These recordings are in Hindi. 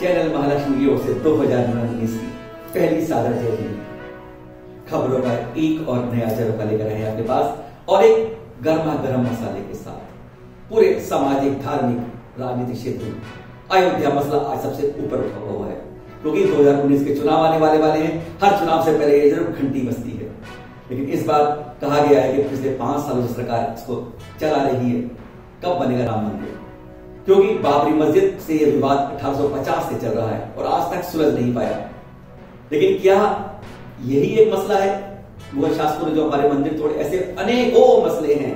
चैनल महालक्ष्मी की ओर से 2019 की पहली सादर जयंती खबरों का एक और नया झरोखा लेकर आए हैं आपके पास, और एक गर्मा गर्म मसाले के साथ पूरे सामाजिक, धार्मिक, राजनीतिक क्षेत्र में अयोध्या मसला आज सबसे ऊपर उठा हुआ है, क्योंकि 2019 के चुनाव आने वाले हैं। हर चुनाव से पहले ये जरूर घंटी बजती है, लेकिन इस बार कहा गया है कि पिछले 5 सालों से सरकार इसको चला रही है, कब बनेगा राम मंदिर, क्योंकि बाबरी मस्जिद से यह विवाद 1850 से चल रहा है और आज तक सुलझ नहीं पाया। लेकिन क्या यही एक मसला है? मुगल शासकों ने जो हमारे मंदिर तोड़े, ऐसे अनेकों मसले हैं।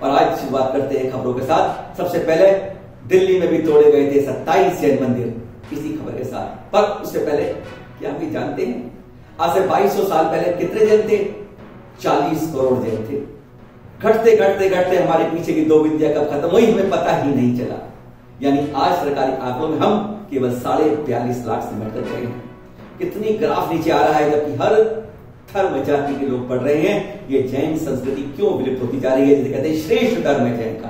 और आज शुरुआत करते हैं खबरों के साथ। सबसे पहले दिल्ली में भी तोड़े गए थे 27 जैन मंदिर, इसी खबर के साथ। पर उससे पहले क्या आप जानते हैं आज से 2200 साल पहले कितने जैन थे? 40 करोड़ जैन थे। घटते घटते घटते हमारे पीछे की 2 विद्या कब खत्म हुई हमें पता ही नहीं चला। यानी आज सरकारी आंकड़ों में हम केवल 42.5 लाख से बढ़कर गए हैं। कितनी ग्राफ नीचे आ रहा है, जबकि हर धर्म जाति के लोग पढ़ रहे हैं ये जैन संस्कृति क्यों विलुप्त होती जा रही है, जिसे कहते हैं श्रेष्ठ धर्म है जैन का।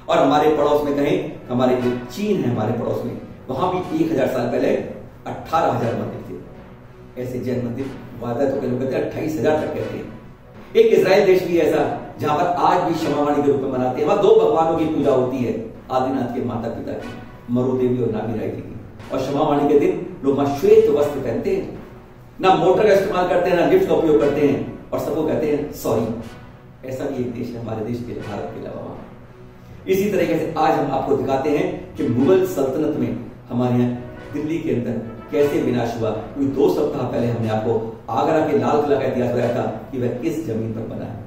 और हमारे पड़ोस में कहें, हमारे जो चीन है हमारे पड़ोस में, वहां भी 1000 साल पहले 18,000 मंदिर थे। ऐसे जैन मंदिर वादा तो लोग कहते हैं 28,000 तक कहते हैं। एक इजराइल देश भी ऐसा जहां पर आज भी क्षमावाणी के रूप में मनाते हैं। वहां 2 भगवानों की पूजा होती है, आदिनाथ के माता पिता की, मरु देवी और नामी राय की। और क्षमावाणी के दिन लोग वहां श्वेत वस्त्र पहनते हैं, ना मोटर का इस्तेमाल करते हैं, ना लिफ्ट का उपयोग करते हैं, और सबको कहते हैं सॉरी। ऐसा भी एक देश है हमारे देश के, भारत के अलावा। इसी तरीके से आज हम आपको दिखाते हैं कि मुगल सल्तनत में हमारे यहाँ दिल्ली के अंदर कैसे विनाश हुआ। क्योंकि 2 सप्ताह पहले हमने आपको आगरा के लाल किला का इतिहास बताया था कि वह किस जमीन पर बना है।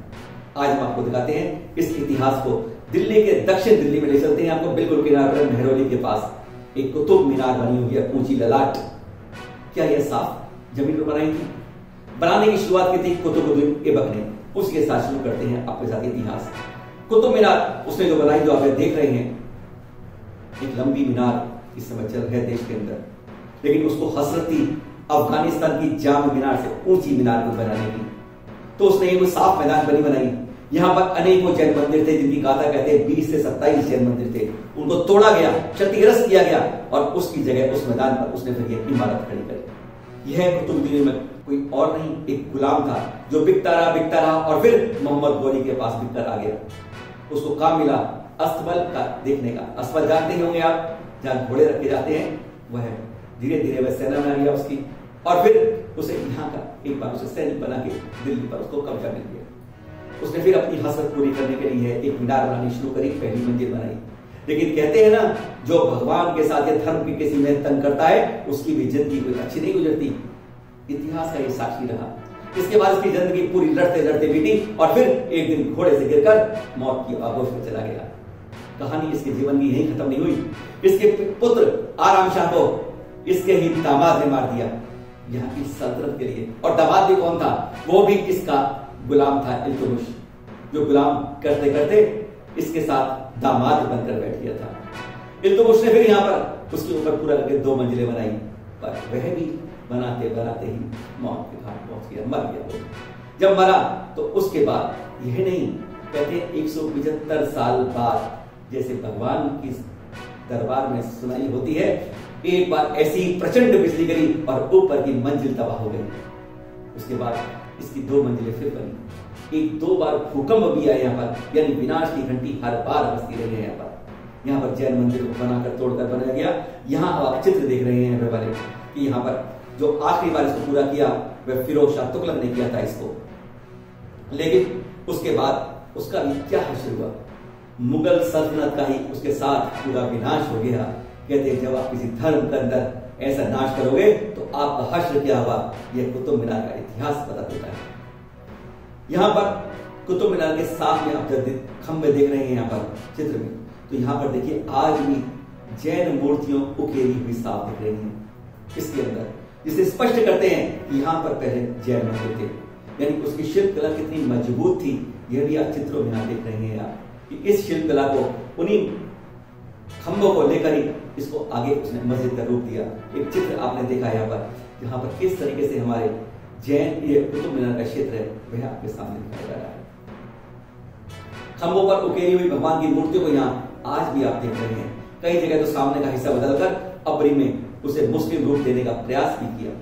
आज हम आपको दिखाते हैं इस इतिहास को। दिल्ली के दक्षिण दिल्ली में ले चलते हैं आपको, बिल्कुल किनारे पर मेहरौली के पास एक कुतुब मीनार बनी हुई है, ऊंची ललाट। क्या यह साफ जमीन पर बनाई थी? बनाने की शुरुआत की थी कुतुबुद्दीन ऐबक ने। उसके साथ शुरू करते हैं आपके साथ इतिहास। कुतुब मीनार उसने जो बनाई, जो आप देख रहे हैं, एक लंबी मीनार इस समय चल है देश के अंदर, लेकिन उसको हसरत थी अफगानिस्तान की जाम मीनार से ऊंची मीनार को बनाने की। तो उसने एक साफ मैदान बनी बनाई। यहां पर अनेकों जैन मंदिर थे, जिनकी गाथा कहते हैं 20 से 27 जैन मंदिर थे। उनको तोड़ा गया, क्षतिग्रस्त किया गया, और उसकी जगह उस मैदान पर उसने फिर यह इमारत खड़ी करी। यह कुतुबुद्दीन में कोई और नहीं, एक गुलाम था जो बिकता रहा और फिर मोहम्मद गौरी के पास बिककर आ गया। उसको काम मिला अस्तबल का देखने का। अस्तबल जानते ही होंगे आप, जहां घोड़े रखे जाते हैं, वह धीरे धीरे वह सेना बना लिया उसकी, और फिर उसे यहाँ का एक बार उसे सैनिक बना के दिल्ली पर उसको कब्जा मिल गया। उसने फिर अपनी हसरत पूरी करने के लिए एक मीनार बनानी शुरू करी, पहली मंजिल बनाई। लेकिन कहते हैं ना, जो भगवान के साथ या धर्म के किसी में तंग करता है, उसकी भी जिंदगी कोई अच्छी नहीं गुजरती। इतिहास का ये साक्षी रहा। इसके बाद उसकी जिंदगी पूरी लड़ते लड़ते बीती, और फिर एक दिन घोड़े से गिरकर मौत की आगोश में चला गया। कहानी इसके जीवन की यही खत्म नहीं हुई। इसके पुत्र आराम शाह को इसके ही दामाद ने मार दिया यहाँ की सल्तनत के लिए। और दामाद भी कौन था? वो भी इसका गुलाम था, इल्तुतमिश, जो गुलाम करते करते इसके साथ दामाद बनकर बैठ गया था। इल्तुतमिश ने फिर यहाँ पर उसके ऊपर पूरा करके 2 मंजिलें बनाई, पर वह भी बनाते बनाते ही मौत के घाट पहुंच गया, मर गया वो। जब मरा तो उसके बाद यह नहीं, कहते 175 साल बाद जैसे भगवान की दरबार में सुनाई होती है, एक बार ऐसी प्रचंड बिजली गिरी और ऊपर की मंजिल तबाह हो गई। उसके बाद इसकी 2 मंजिलें फिर बनी। 1-2 बार भूकंप भी आया यहाँ पर, यानी विनाश की घंटी हर बार बजती रही है यहाँ पर। यहाँ पर जैन मंदिर को बनाकर तोड़कर बनाया गया। यहाँ आप चित्र देख रहे हैं वे वाले कि यहाँ पर जो आखिरी बार इसको पूरा किया वह फिरोज शाह तुगलक ने किया था इसको। लेकिन उसके बाद उसका भी क्या हश्र हुआ, मुगल सल्तनत का ही उसके साथ पूरा विनाश हो गया। कहते हैं जब आप किसी धर्म के अंदर ऐसा नाश करोगे तो आपका हश्र क्या हुआ, यह कुतुब मीनार का इतिहास बता देता है। यहां पर कुतुब मीनार के साथ में आप जब खंभे देख रहे हैं यहाँ पर चित्र में, तो यहाँ पर देखिए आज भी जैन मूर्तियों उकेरी हुई साफ दिख रही हैं इसके अंदर, जिसे स्पष्ट करते हैं कि यहाँ पर पहले जैन मंदिर थे। यानी उसकी शिल्प कला कितनी मजबूत थी, यह भी आप चित्रों में देख रहे हैं आप कि इस शिल्प कला को उन्हीं खंभों को लेकर ही इसको आगे उसने मस्जिद का रूप दिया। एक चित्र आपने देखा यहाँ पर, जहां पर किस तरीके से हमारे जैन ये कुतुब मीनार का क्षेत्र है वह आपके सामने दिखाया जा रहा है। खंभों पर उकेरी हुई भगवान की मूर्तियों को यहाँ आज भी आप देख रहे हैं। कई जगह तो सामने का हिस्सा बदलकर अबरी में उसे मुस्लिम रूप देने का प्रयास भी किया।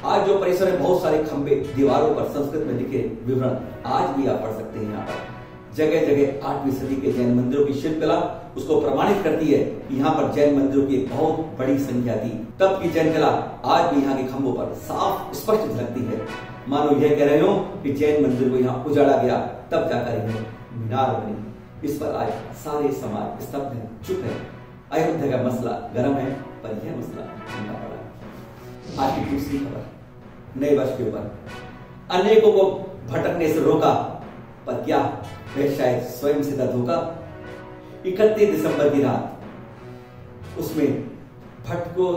आज जो परिसर में बहुत सारे खंबे, दीवारों पर संस्कृत में लिखे विवरण आज भी आप पढ़ सकते हैं। यहाँ पर जगह जगह 8वीं सदी के जैन मंदिरों की शिल्पकला उसको प्रमाणित करती है कि यहाँ पर जैन मंदिरों की एक बहुत बड़ी संख्या थी। तब की जैन कला आज भी यहाँ के खंभों पर साफ स्पष्ट झलकती है। मानो यह कह रहे हो कि जैन मंदिर को यहाँ उजाड़ा गया, तब जाकर इन्हें मीनार बनी। इस पर आज सारे समाज स्तब्ध है, चुप है। अयोध्या का मसला गर्म है, पर यह मसला ठंडा पड़ा। आज की दूसरी खबर, नए वर्ष के ऊपर अनेकों को भटकने से रोका, पर क्या वह शायद स्वयं से था धोखा। 31 दिसंबर की रात, उसमें भटकों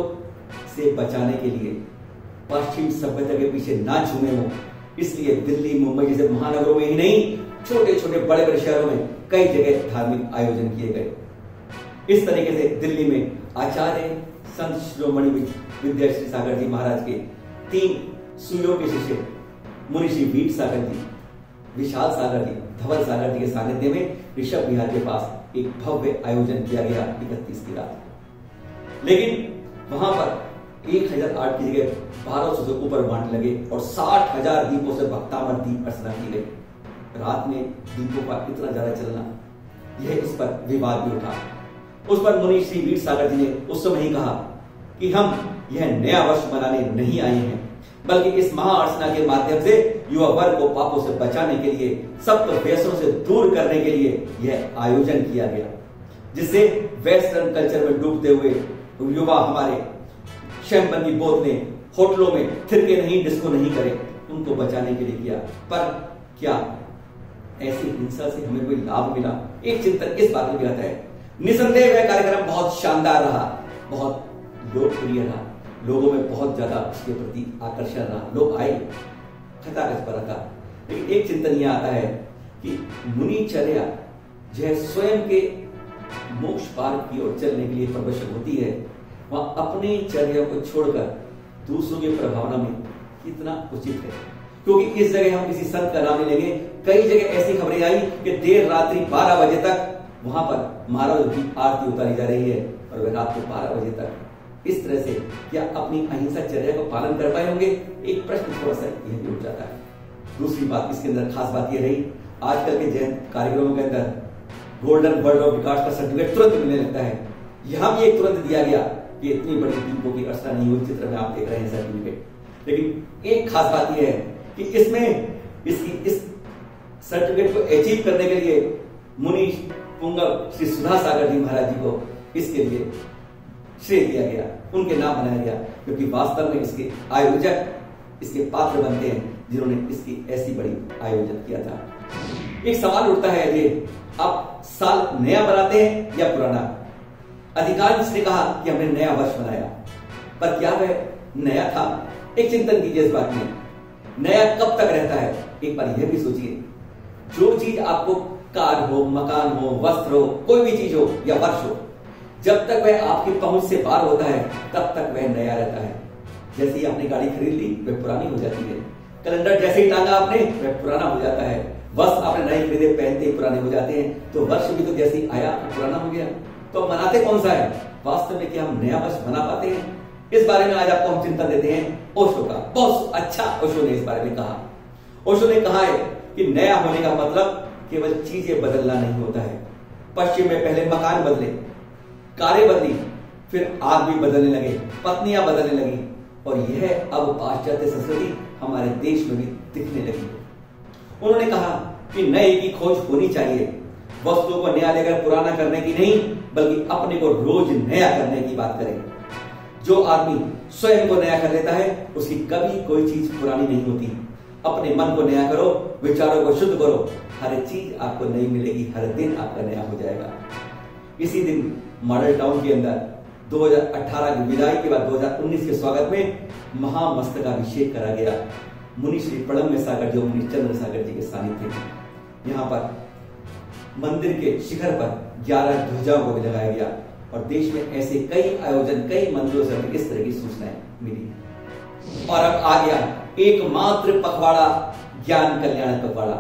से बचाने के लिए पश्चिम सभ्यता के पीछे ना झूमे हो, इसलिए दिल्ली, मुंबई जैसे महानगरों में ही नहीं, छोटे छोटे बड़े बड़े शहरों में कई जगह धार्मिक आयोजन किए गए। इस तरीके से दिल्ली में आचार्य संत शिरोमणि विद्याश्री सागर जी महाराज के 3 सूर्यों के शिष्य मुनि श्री वीर सागर जी, विशाल सागर जी, धवल सागर जी के सानिध्य में ऋषभ विहार के पास एक भव्य आयोजन किया गया 31 की रात। लेकिन वहां पर 1008 की जगह 1200 से ऊपर वाण लगे और 60,000 दीपों से भक्तामर दीप अर्चना की गई। रात में दीपों का इतना ज्यादा चलना, यह इस पर विवाद भी उठा। उस पर मुनि श्री वीर सागर जी ने उस समय ही कहा कि हम यह नया वर्ष मनाने नहीं आए हैं, बल्कि इस महाअर्चना के माध्यम से युवा वर्ग को पापों से बचाने के लिए, सब व्यसनों से दूर करने के लिए यह आयोजन किया गया, जिससे वेस्टर्न कल्चर में डूबते हुए युवा हमारे शैंपन की बोतलें होटलों में थिरके नहीं, डिस्को नहीं करें, उनको बचाने के लिए किया। पर क्या ऐसी हिंसा से हमें कोई लाभ मिला? एक चिंतन इस बात में भी आता है। निसंदेह वह कार्यक्रम बहुत शानदार रहा, बहुत लोकप्रिय रहा, लोगों में बहुत ज्यादा उसके प्रति आकर्षण रहा, लोग आए, खचाखच पर रखा। लेकिन एक चिंतन यह आता है कि मुनिचर्या जो स्वयं के मोक्ष पार की ओर चलने के लिए प्रवशक होती है, वह अपनी चर्या को छोड़कर दूसरों के प्रभावना में कितना उचित है। क्योंकि इस जगह हम किसी संत का नाम नहीं लेंगे, कई जगह ऐसी खबरें आई कि देर रात्रि 12 बजे तक वहां पर महाराज की आरती उतारी जा रही है और वह रात को 12 बजे तक। इस तरह से क्या अपनी अहिंसा चर्या को पालन कर पाए होंगे? एक प्रश्न थोड़ा सा यह भी उठ जाता है। दूसरी बात इसके अंदर खास बात यह रही, आजकल के जैन कार्यक्रमों के अंदर गोल्डन वर्ल्ड ऑफ विकास का सर्टिफिकेट तुरंत मिलने लगता है। यहां भी एक तुरंत दिया गया कि इतनी बड़ी दीपों की अर्चना नहीं हुई, चित्र में आप देख रहे हैं सर्टिफिकेट। लेकिन एक खास बात यह है कि इसमें इस सर्टिफिकेट को अचीव करने के लिए मुनि पुंगव श्री सुधा सागर जी महाराज जी को इसके लिए श्रेय दिया गया, उनके नाम बनाया गया, क्योंकि वास्तव में इसके आयोजक, इसके पात्र बनते हैं जिन्होंने इसकी ऐसी बड़ी आयोजन किया था। एक सवाल उठता है, ये आप साल नया बनाते हैं या पुराना? अधिकांश ने कहा कि हमने नया वर्ष मनाया, पर क्या वह नया था? एक चिंतन कीजिए इस बात में, नया कब तक रहता है? एक बार यह भी सोचिए, जो चीज आपको कार हो, मकान हो, वस्त्र हो, कोई भी चीज हो या वर्ष हो, जब तक वह आपकी पहुंच से बाहर होता है तब तक वह नया रहता है। जैसे ही आपने गाड़ी खरीद ली वह पुरानी हो जाती है, कैलेंडर जैसे ही टांगा आपने वह पुराना हो जाता है, वस्त्र आपने नए खरीदे पहनते ही पुराने हो जाते हैं, तो वर्ष भी तो जैसे ही आया पुराना हो गया। तो मनाते कौन सा है? वास्तव में क्या हम नया वर्ष मना पाते हैं? इस बारे में आज आपको हम चिंतन देते हैं ओशो का। बहुत अच्छा ओशो ने इस बारे में कहा। ओशो ने कहा है कि नया होने का मतलब केवल चीजें बदलना नहीं होता है। पश्चिम में पहले मकान बदले, कारें बदली, फिर आग भी बदलने लगे, पत्नियां बदलने लगी, और यह अब पाश्चात्य संस्कृति हमारे देश में भी दिखने लगी। उन्होंने कहा कि नए की खोज होनी चाहिए, वस्तुओं को नया लेकर पुराना करने की नहीं, बल्कि अपने को रोज नया करने की बात करें। जो आदमी स्वयं को नया कर लेता है उसकी कभी कोई चीज पुरानी नहीं होती। अपने मन को नया करो, विचारों को शुद्ध करो, हर चीज आपको नई मिलेगी, हर दिन आपका नया हो जाएगा। इसी दिन मॉडल टाउन के अंदर 2018 की विदाई के बाद 2019 के स्वागत में महामस्तकाभिषेक करा गया। मुनि श्री प्रणम्य सागर जो मुनि चंद्र सागर जी के सानिध्य में यहाँ पर मंदिर के शिखर पर 11 ध्वजाओं को भी लगाया गया, और देश में ऐसे कई आयोजन, कई मंदिरों से हमें इस तरह की सूचनाएं मिली। और अब आ गया एकमात्र पखवाड़ा, ज्ञान कल्याण पखवाड़ा।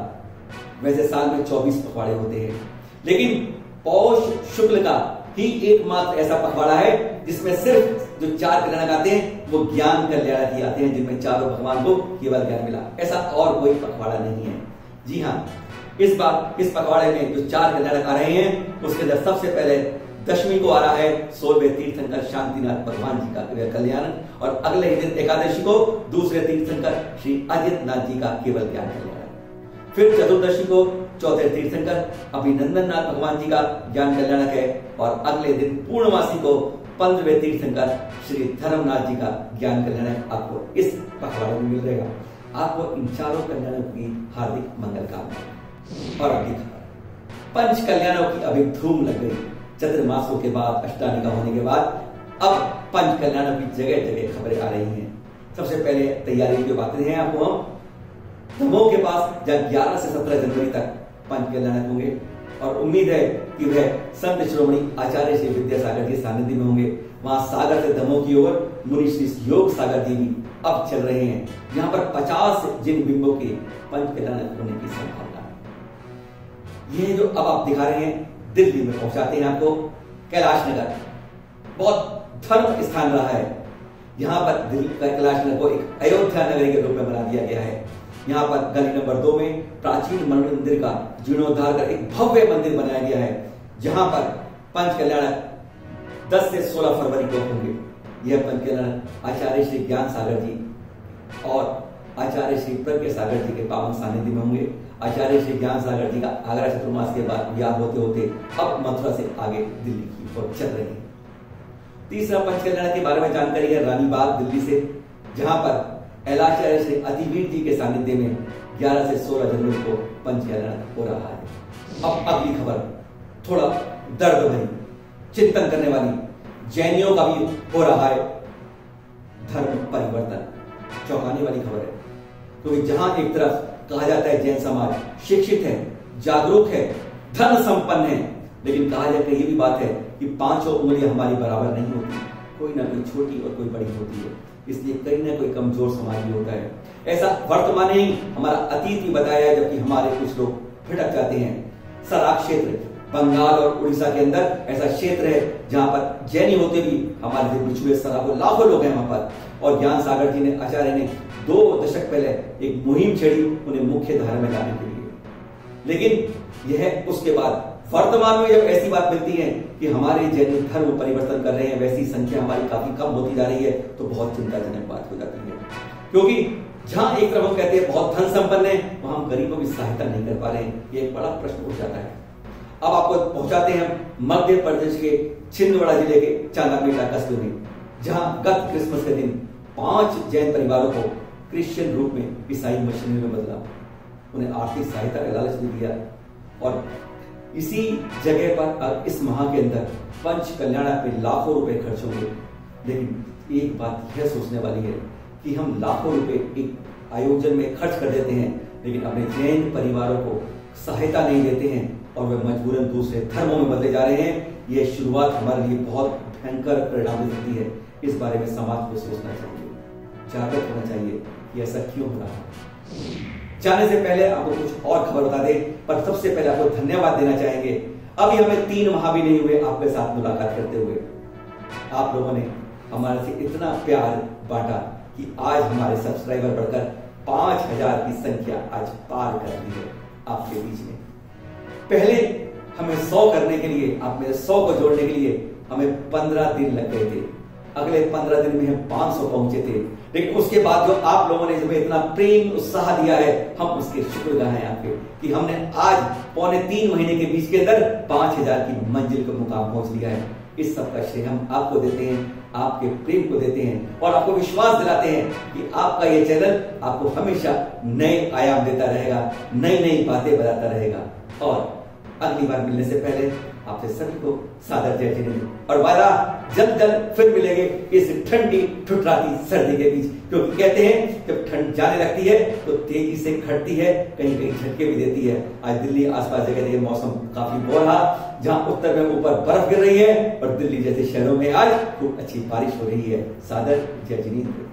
वैसे साल में 24 पखवाड़े होते हैं, लेकिन पौष शुक्ल का ही एकमात्र ऐसा पखवाड़ा है जिसमें सिर्फ जो 4 कल्याणक आते हैं वो ज्ञान कल्याणक ही आते हैं, जिनमें चारों भगवान को केवल ज्ञान मिला। ऐसा और कोई पखवाड़ा नहीं है। जी हाँ, इस बार इस पखवाड़े में जो 4 कल्याणक आ रहे हैं उसके अंदर सबसे पहले दशमी को आ रहा है 16वें तीर्थंकर शांतिनाथ भगवान जी का कल्याण, और अगले दिन एकादशी को दूसरे तीर्थंकर श्री आदित्यनाथ जी का केवल ज्ञान कल्याण। फिर चतुर्दशी को चौथे तीर्थंकर अभिनंदन नाथ भगवान जी का ज्ञान कल्याणक है, और अगले दिन पूर्णमासी को 15वें तीर्थंकर श्री धर्मनाथ जी का ज्ञान कल्याणक आपको इस पखवाड़े में मिल रहेगा। आपको इन चारों कल्याणों की हार्दिक मंगल कामना। और अगली खबर, पंच कल्याणों की अभी धूम लग गई। चतुर्मासों के बाद, अष्टानी का होने के बाद अब पंच कल्याणों की जगह जगह खबरें आ रही हैं। सबसे पहले तैयारी की बातें हैं आपको हम दमोह के पास, जहां 11 से 17 जनवरी तक पंच कल्याणक होंगे, और उम्मीद है कि वह संत श्रोमणी आचार्य श्री विद्यासागर जी सानिध्य में होंगे। वहां सागर से दमोह की ओर मुनि श्री योग सागर जी भी अब चल रहे हैं, यहाँ पर 50 जिन बिंबों के पंच कल्याणक होने की संभावना है। ये जो अब आप दिखा रहे हैं दिल्ली में पहुंचाते हैं आपको। कैलाश नगर बहुत धर्म स्थान रहा है। यहाँ पर दिल्ली का कैलाश नगर को एक अयोध्या नगरी के रूप में बना दिया गया है। यहाँ पर गली नंबर 2 में प्राचीन मंदिर का जीर्णोद्धार कर एक भव्य मंदिर बनाया गया है, जहां पर पंच कल्याणक 10 से 16 फरवरी को होंगे। यह पंच कल्याणक आचार्य श्री ज्ञान सागर जी और आचार्य श्री प्रज्ञा सागर जी के पावन सानिध्य में होंगे। आचार्य श्री ज्ञान सागर जी का आगरा चतुर्मास के बाद विवाह होते होते अब मथुरा से आगे दिल्ली की ओर चल रहे हैं। तीसरा पंच कल्याणक के बारे में जानकारी है रानी बाग दिल्ली से, जहां पर एलाचार्य श्री अतिवीर जी के सानिध्य में 11 से 16 जनवरी को पंच कल्याणक हो रहा है। अब अगली खबर थोड़ा दर्द भरी, चिंतन करने वाली, जैनियों का भी हो रहा है धर्म परिवर्तन। चौंकाने वाली खबर है, क्योंकि जहां एक तरफ कहा जाता है जैन समाज शिक्षित है, जागरूक है, धन संपन्न है, लेकिन कहा जाता है ये भी बात है कि 5 उंगलियां हमारी बराबर नहीं होती, कोई ना कोई छोटी और कोई बड़ी होती है, इसलिए कहीं ना कोई कमजोर समाज भी होता है। ऐसा वर्तमान ही हमारा अतीत भी बताया है, जबकि हमारे कुछ लोग भटक जाते हैं। सराक क्षेत्र बंगाल और उड़ीसा के अंदर ऐसा क्षेत्र है जहां पर जैनी होते भी हमारे जो बिछुए सराकों लाखों लोग हैं वहां पर, और ज्ञान सागर जी ने आचार्य ने 2 दशक पहले एक मुहिम छेड़ी उन्हें मुख्य धारा में लाने के लिए। लेकिन यह उसके बाद वर्तमान में जब ऐसी बात मिलती है कि हमारे जैन धर्म परिवर्तन कर रहे हैं, वैसी संख्या हमारी काफी कम होती जा रही है, तो बहुत चिंताजनक बात हो जाती है। क्योंकि जहां एक तरफ हम कहते हैं बहुत धन संपन्न है, वहां हम गरीबों की सहायता नहीं कर पा रहे हैं, ये एक बड़ा प्रश्न उठ जाता है। अब आपको पहुंचाते हैं हम मध्य प्रदेश के छिंदवाड़ा जिले के चांदामेटा कस्बे में, जहां गत क्रिसमस के दिन 5 जैन परिवारों को क्रिश्चियन रूप में ईसाई मिशनरी में बदला, उन्हें आर्थिक सहायता का लालच भी दिया, और इसी जगह पर इस माह के अंदर पंच कल्याणक पे लाखों रुपए खर्च होंगे। लेकिन एक बात यह सोचने वाली है कि हम लाखों रुपए एक आयोजन में खर्च कर देते हैं, लेकिन अपने जैन परिवारों को सहायता नहीं देते हैं, और वे मजबूरन दूसरे धर्मों में बदले जा रहे हैं। यह शुरुआत हमारे लिए बहुत भयंकर परिणाम दे सकती है। इस बारे में समाज को सोचना चाहिए, जागरूक होना चाहिए कि ऐसा क्यों हो रहा है। जाने से पहले आपको कुछ और खबर बता दें, पर सबसे पहले आपको धन्यवाद देना चाहेंगे। अभी हमें 3 माह भी नहीं हुए आपके साथ मुलाकात करते हुए। आप लोगों ने हमारे से इतना प्यार बांटा कि आज हमारे सब्सक्राइबर बढ़कर 5000 की संख्या आज पार कर दी है आपके बीच में। पहले हमें 100 करने के लिए, आप मेरे 100 को जोड़ने के लिए हमें 15 दिन लग गए थे। अगले 15 दिन में हम 500 पहुंचे थे, लेकिन उसके बाद जो आप लोगों ने हमें इतना प्रेम उत्साह दिया है, हम उसके शुक्रगुजार हैं आपके, कि हमने आज पौने 3 महीने के बीच के अंदर 5000 की मंजिल को मुकाम पहुंच लिया है। इस सब का श्रेय हम आपको देते हैं, आपके प्रेम को देते हैं, और आपको विश्वास दिलाते हैं कि आपका ये चैनल आपको हमेशा नए आयाम देता रहेगा, नई नई बातें बताता रहेगा। और अगली बार मिलने से पहले आपसे सभी को सादर जय जिनेंद्र, और वादा जल्द जल्द फिर मिलेंगे इस ठंडी ठुठराती सर्दी के बीच, क्योंकि कहते हैं जब ठंड जाने लगती है तो तेजी से घटती है, कहीं कहीं झटके भी देती है। आज दिल्ली आसपास जगह जगह मौसम काफी हो रहा, जहां उत्तर में ऊपर बर्फ गिर रही है, और दिल्ली जैसे शहरों में आज खूब अच्छी बारिश हो रही है। सादर जय जिनेंद्र।